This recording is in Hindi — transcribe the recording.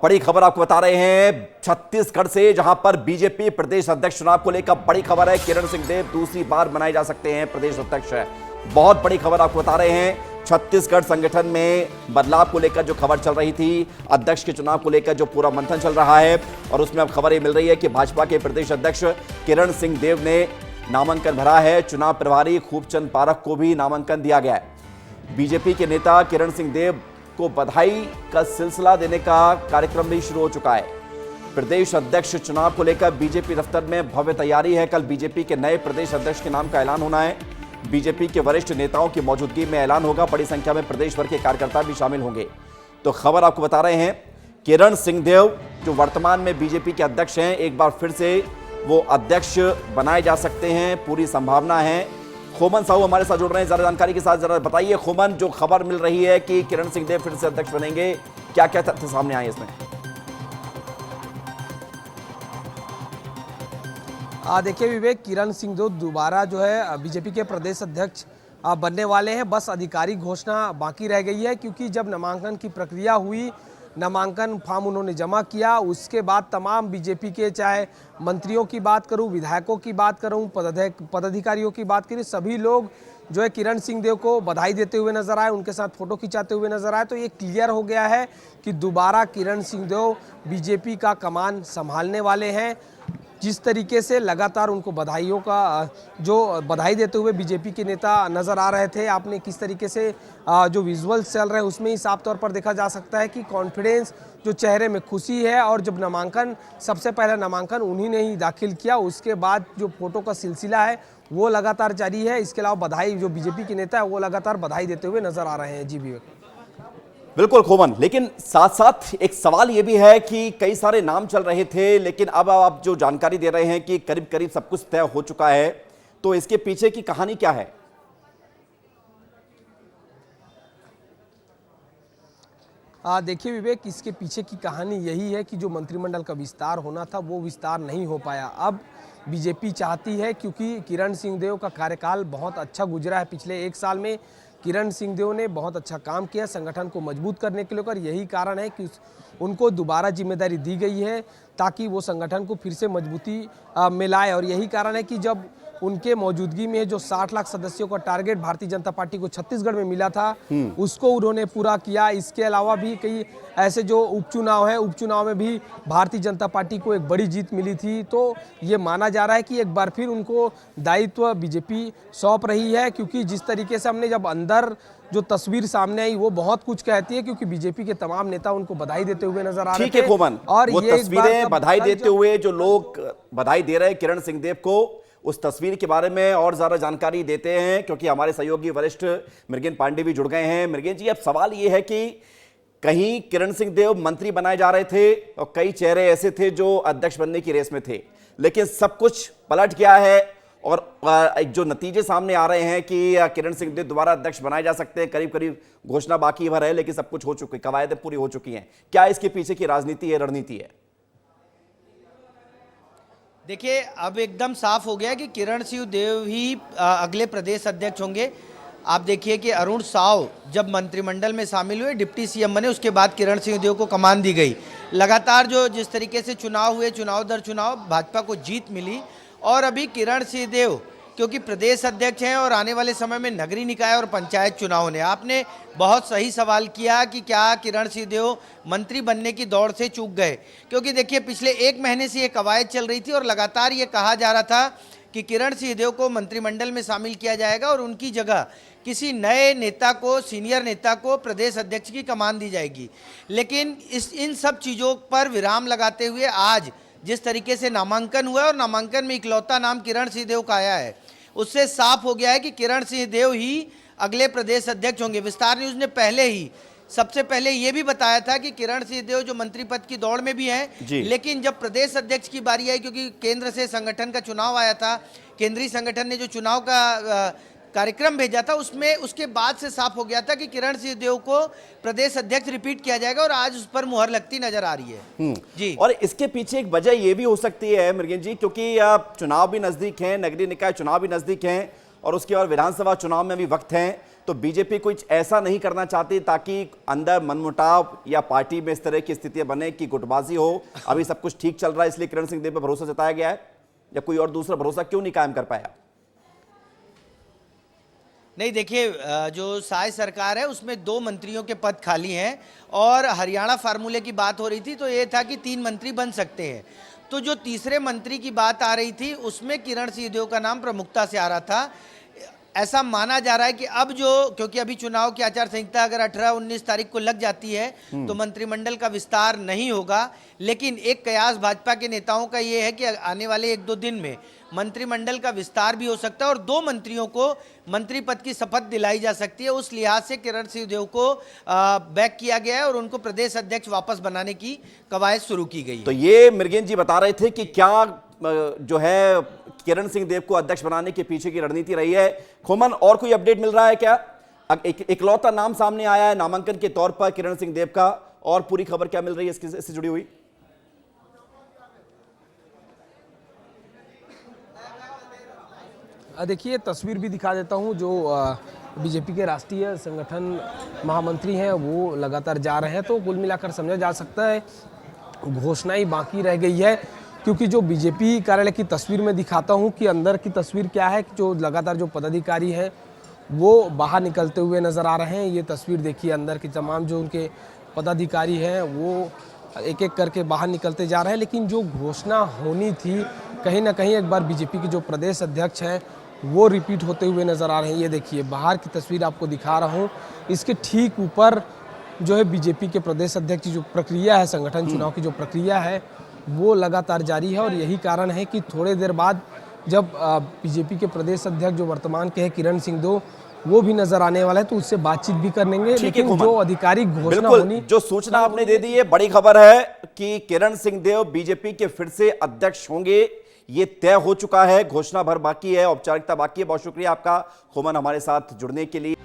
बड़ी खबर आपको बता रहे हैं छत्तीसगढ़ से, जहां पर बीजेपी प्रदेश अध्यक्ष चुनाव को लेकर बड़ी खबर है। किरण सिंह देव दूसरी बार बनाए जा सकते हैं प्रदेश अध्यक्ष। बहुत बड़ी खबर आपको बता रहे हैं। छत्तीसगढ़ संगठन में बदलाव को लेकर जो खबर चल रही थी, अध्यक्ष के चुनाव को लेकर जो पूरा मंथन चल रहा है, और उसमें अब खबर ये मिल रही है कि भाजपा के प्रदेश अध्यक्ष किरण सिंह देव ने नामांकन भरा है। चुनाव प्रभारी खूबचंद पारख को भी नामांकन दिया गया है। बीजेपी के नेता किरण सिंह देव को बधाई का सिलसिला देने का कार्यक्रम भी शुरू हो चुका है। प्रदेश अध्यक्ष चुनाव को लेकर बीजेपी दफ्तर में भव्य तैयारी है। कल बीजेपी के नए प्रदेश अध्यक्ष के नाम का ऐलान होना है। बीजेपी के वरिष्ठ नेताओं की मौजूदगी में ऐलान होगा। बड़ी संख्या में प्रदेश भर के कार्यकर्ता भी शामिल होंगे। तो खबर आपको बता रहे हैं, किरण सिंह देव जो वर्तमान में बीजेपी के अध्यक्ष हैं, एक बार फिर से वो अध्यक्ष बनाए जा सकते हैं, पूरी संभावना है। खोमन साहू हमारे साथ जुड़ रहे हैं, जरा जानकारी के साथ। जरा बताइए खोमन, जो खबर मिल रही है कि किरण सिंह देव फिर से अध्यक्ष बनेंगे, क्या क्या तथ्य सामने आए इसमें? देखिए विवेक, किरण सिंह देव दोबारा जो है बीजेपी के प्रदेश अध्यक्ष बनने वाले हैं। बस आधिकारिक घोषणा बाकी रह गई है, क्योंकि जब नामांकन की प्रक्रिया हुई, नामांकन फॉर्म उन्होंने जमा किया, उसके बाद तमाम बीजेपी के, चाहे मंत्रियों की बात करूं, विधायकों की बात करूं, पदाधिकारियों की बात करें, सभी लोग जो है किरण सिंह देव को बधाई देते हुए नजर आए, उनके साथ फोटो खिंचाते हुए नजर आए। तो ये क्लियर हो गया है कि दोबारा किरण सिंह देव बीजेपी का कमान संभालने वाले हैं। जिस तरीके से लगातार उनको बधाइयों का जो बधाई देते हुए बीजेपी के नेता नज़र आ रहे थे, आपने किस तरीके से जो विजुअल्स चल रहे हैं उसमें ही साफ तौर पर देखा जा सकता है कि कॉन्फिडेंस, जो चेहरे में खुशी है। और जब नामांकन, सबसे पहला नामांकन उन्हीं ने ही दाखिल किया, उसके बाद जो फोटो का सिलसिला है वो लगातार जारी है। इसके अलावा बधाई, जो बीजेपी के नेता है वो लगातार बधाई देते हुए नजर आ रहे हैं। जी विवेक, बिल्कुल खोमन, लेकिन साथ साथ एक सवाल यह भी है कि कई सारे नाम चल रहे थे, लेकिन अब आप जो जानकारी दे रहे हैं कि करीब करीब सब कुछ तय हो चुका है, तो इसके पीछे की कहानी क्या है? देखिए विवेक, इसके पीछे की कहानी यही है कि जो मंत्रिमंडल का विस्तार होना था वो विस्तार नहीं हो पाया। अब बीजेपी चाहती है, क्योंकि किरण सिंह देव का कार्यकाल बहुत अच्छा गुजरा है। पिछले एक साल में किरण सिंह देव ने बहुत अच्छा काम किया संगठन को मजबूत करने के लिए, और यही कारण है कि उनको दोबारा जिम्मेदारी दी गई है ताकि वो संगठन को फिर से मजबूती में लाए। और यही कारण है कि जब उनके मौजूदगी में जो 60 लाख सदस्यों का टारगेट भारतीय जनता पार्टी को छत्तीसगढ़ में मिला था, उसको उन्होंने पूरा किया। इसके अलावा भी कई ऐसे जो उपचुनाव हैं, उपचुनाव में भी भारतीय जनता पार्टी को एक बड़ी जीत मिली थी। तो ये माना जा रहा है कि एक बार फिर उनको दायित्व बीजेपी सौंप रही है, क्योंकि जिस तरीके से हमने जब अंदर जो तस्वीर सामने आई वो बहुत कुछ कहती है, क्योंकि बीजेपी के तमाम नेता उनको बधाई देते हुए नजर आ रहे थे। ठीक है खोमन, और वो तस्वीरें बधाई देते हुए जो लोग बधाई दे रहे हैं किरण सिंह देव को, उस तस्वीर के बारे में और ज्यादा जानकारी देते हैं, क्योंकि हमारे सहयोगी वरिष्ठ मृगेन पांडे भी जुड़ गए हैं। मृगेन जी, अब सवाल ये है कि कहीं किरण सिंह देव मंत्री बनाए जा रहे थे और कई चेहरे ऐसे थे जो अध्यक्ष बनने की रेस में थे, लेकिन सब कुछ पलट गया है और जो नतीजे सामने आ रहे हैं कि किरण सिंह देव दोबारा अध्यक्ष बनाए जा सकते हैं। करीब करीब घोषणा बाकी भर है, लेकिन सब कुछ हो चुकी, कवायदें पूरी हो चुकी हैं। क्या इसके पीछे की राजनीति है, रणनीति है? देखिए, अब एकदम साफ हो गया कि किरण सिंह देव ही अगले प्रदेश अध्यक्ष होंगे। आप देखिए कि अरुण साव जब मंत्रिमंडल में शामिल हुए, डिप्टी सीएम बने, उसके बाद किरण सिंह देव को कमान दी गई। लगातार जो जिस तरीके से चुनाव हुए, चुनाव दर चुनाव भाजपा को जीत मिली, और अभी किरण सिंह देव क्योंकि प्रदेश अध्यक्ष हैं और आने वाले समय में नगरीय निकाय और पंचायत चुनाव होने, आपने बहुत सही सवाल किया कि क्या किरण सिंह देव मंत्री बनने की दौड़ से चूक गए। क्योंकि देखिए, पिछले एक महीने से ये कवायद चल रही थी और लगातार ये कहा जा रहा था कि किरण सिंह देव को मंत्रिमंडल में शामिल किया जाएगा और उनकी जगह किसी नए नेता को, सीनियर नेता को प्रदेश अध्यक्ष की कमान दी जाएगी। लेकिन इन सब चीज़ों पर विराम लगाते हुए आज जिस तरीके से नामांकन हुआ और नामांकन में इकलौता नाम किरण सिंह देव का आया है, उससे साफ हो गया है कि किरण सिंह देव ही अगले प्रदेश अध्यक्ष होंगे। विस्तार न्यूज़ ने पहले ही, सबसे पहले ये भी बताया था कि किरण सिंह देव जो मंत्री पद की दौड़ में भी हैं, लेकिन जब प्रदेश अध्यक्ष की बारी आई, क्योंकि केंद्र से संगठन का चुनाव आया था, केंद्रीय संगठन ने जो चुनाव का कार्यक्रम भेजा था, उसमें उसके बाद से साफ हो गया था कि किरण सिंह देव को प्रदेश अध्यक्ष रिपीट किया जाएगा, और आज उस पर मुहर लगती नजर आ रही है। जी, और इसके पीछे एक वजह यह भी हो सकती है मृगेन जी, क्योंकि चुनाव भी नजदीक हैं, नगरीय निकाय चुनाव भी नजदीक हैं, और उसके बाद विधानसभा चुनाव में भी वक्त है। तो बीजेपी कुछ ऐसा नहीं करना चाहती ताकि अंदर मनमुटाव या पार्टी में इस तरह की स्थितियां बने कि गुटबाजी हो? अभी सब कुछ ठीक चल रहा है इसलिए किरण सिंहदेव पर भरोसा जताया गया है, या कोई और दूसरा भरोसा क्यों नहीं कायम कर पाया? नहीं, देखिए, जो साय सरकार है उसमें 2 मंत्रियों के पद खाली हैं और हरियाणा फार्मूले की बात हो रही थी तो ये था कि 3 मंत्री बन सकते हैं। तो जो तीसरे मंत्री की बात आ रही थी उसमें किरण सिंहदेव का नाम प्रमुखता से आ रहा था। ऐसा माना जा रहा है कि अब क्योंकि अभी चुनाव की आचार संहिता अगर 18-19 तारीख को लग जाती है तो मंत्रिमंडल का विस्तार नहीं होगा, लेकिन एक कयास भाजपा के नेताओं का ये है कि आने वाले 1-2 दिन में मंत्रिमंडल का विस्तार भी हो सकता है और 2 मंत्रियों को मंत्री पद की शपथ दिलाई जा सकती है। उस लिहाज से किरण सिंहदेव को बैक किया गया है और उनको प्रदेश अध्यक्ष वापस बनाने की कवायद शुरू की गई है। तो ये मृगेन जी बता रहे थे कि क्या जो है किरण सिंहदेव को अध्यक्ष बनाने के पीछे की रणनीति रही है। खोमन, और कोई अपडेट मिल रहा है क्या? इकलौता नाम सामने आया है नामांकन के तौर पर किरण सिंहदेव का, और पूरी खबर क्या मिल रही है इससे जुड़ी हुई? देखिए, तस्वीर भी दिखा देता हूं। जो बीजेपी के राष्ट्रीय संगठन महामंत्री हैं वो लगातार जा रहे हैं, तो कुल मिलाकर समझा जा सकता है घोषणा ही बाकी रह गई है, क्योंकि जो बीजेपी कार्यालय की तस्वीर में दिखाता हूं कि अंदर की तस्वीर क्या है कि जो लगातार जो पदाधिकारी हैं वो बाहर निकलते हुए नज़र आ रहे हैं। ये तस्वीर देखिए, अंदर की तमाम जो उनके पदाधिकारी हैं वो एक एक करके बाहर निकलते जा रहे हैं, लेकिन जो घोषणा होनी थी कहीं ना कहीं एक बार बीजेपी के जो प्रदेश अध्यक्ष हैं वो रिपीट होते हुए नज़र आ रहे हैं। ये देखिए, बाहर की तस्वीर आपको दिखा रहा हूँ, इसके ठीक ऊपर जो है बीजेपी के प्रदेश अध्यक्ष की जो प्रक्रिया है, संगठन चुनाव की जो प्रक्रिया है वो लगातार जारी है। और यही कारण है कि थोड़े देर बाद जब बीजेपी के प्रदेश अध्यक्ष जो वर्तमान के हैं किरण सिंहदेव, वो भी नजर आने वाला है, तो उससे बातचीत भी करेंगे। लेकिन जो आधिकारिक घोषणा होनी, जो सूचना आपने दे दी है, बड़ी खबर है कि किरण सिंहदेव बीजेपी के फिर से अध्यक्ष होंगे, ये तय हो चुका है। घोषणा भर बाकी है, औपचारिकता बाकी है। बहुत शुक्रिया आपका खोमन हमारे साथ जुड़ने के लिए।